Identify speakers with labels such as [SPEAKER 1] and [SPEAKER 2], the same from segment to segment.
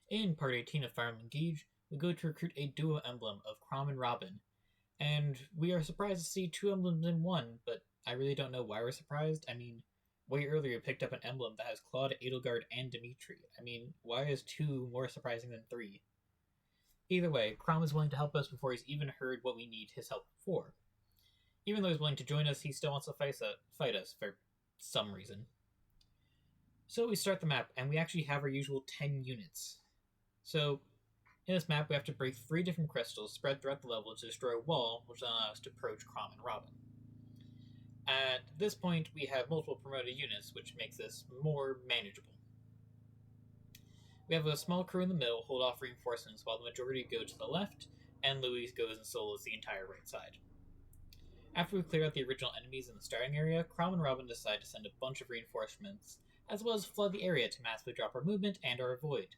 [SPEAKER 1] In Part 18 of Fire Emblem Engage, we go to recruit a duo emblem of Chrom and Robin, and we are surprised to see two emblems in one, but I really don't know why we're surprised. I mean, way earlier we picked up an emblem that has Claude, Edelgard, and Dimitri. I mean, why is two more surprising than three? Either way, Chrom is willing to help us before he's even heard what we need his help for. Even though he's willing to join us, he still wants to fight us for some reason. So we start the map, and we actually have our usual 10 units. So, in this map, we have to break 3 different crystals spread throughout the level to destroy a wall, which will allow us to approach Chrom and Robin. At this point, we have multiple promoted units, which makes this more manageable. We have a small crew in the middle hold off reinforcements while the majority go to the left, and Louis goes and solos the entire right side. After we clear out the original enemies in the starting area, Chrom and Robin decide to send a bunch of reinforcements, as well as flood the area to massively drop our movement and our void.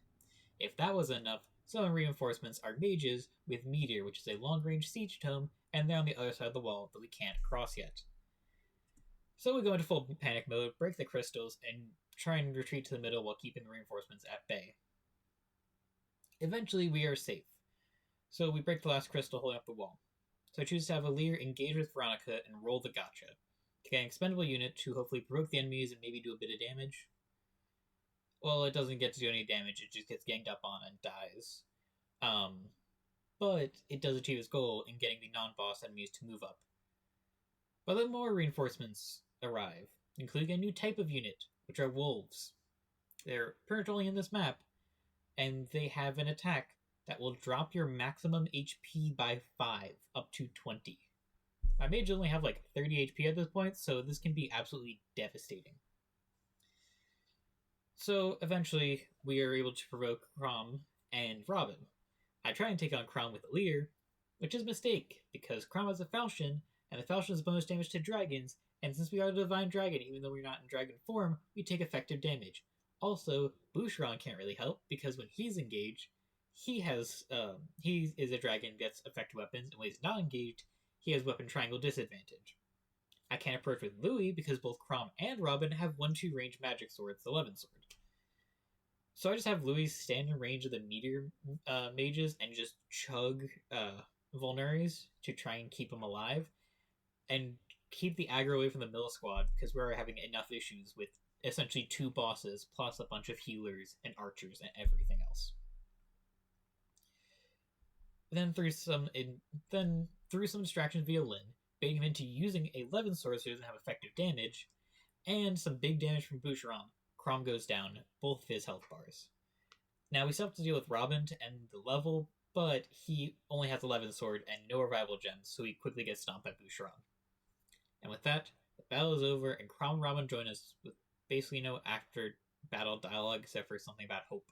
[SPEAKER 1] If that wasn't enough, some reinforcements are mages with Meteor, which is a long-range siege tome, and they're on the other side of the wall that we can't cross yet. So we go into full panic mode, break the crystals, and try and retreat to the middle while keeping the reinforcements at bay. Eventually, we are safe. So we break the last crystal holding up the wall. So I choose to have Alir engage with Veronica and roll the gotcha, to get an expendable unit to hopefully provoke the enemies and maybe do a bit of damage. Well, it doesn't get to do any damage, it just gets ganged up on and dies. But it does achieve its goal in getting the non-boss enemies to move up. But then more reinforcements arrive, including a new type of unit, which are wolves. They're currently in this map, and they have an attack that will drop your maximum HP by 5, up to 20. My mage only have like 30 HP at this point, so this can be absolutely devastating. So eventually, we are able to provoke Chrom and Robin. I try and take on Chrom with a leader, which is a mistake, because Chrom has a falchion, and the falchion is bonus damage to dragons, and since we are the Divine Dragon, even though we're not in dragon form, we take effective damage. Also, Boucheron can't really help, because when he's engaged, he is a dragon, gets effective weapons, and when he's not engaged, he has weapon triangle disadvantage. I can't approach with Louis because both Chrom and Robin have 1-2 range magic swords, the Levin sword. So I just have Louis stand in range of the meteor mages and just chug vulneraries to try and keep them alive, and keep the aggro away from the middle squad because we're having enough issues with essentially 2 bosses plus a bunch of healers and archers and everything else. Then through some distractions via Lyn, baiting him into using a Levin sword so he doesn't have effective damage, and some big damage from Boucheron, Chrom goes down both of his health bars. Now we still have to deal with Robin to end the level, but he only has a Levin sword and no revival gems, so he quickly gets stomped by Boucheron. And with that, the battle is over, and Chrom and Robin join us with basically no after battle dialogue except for something about hope.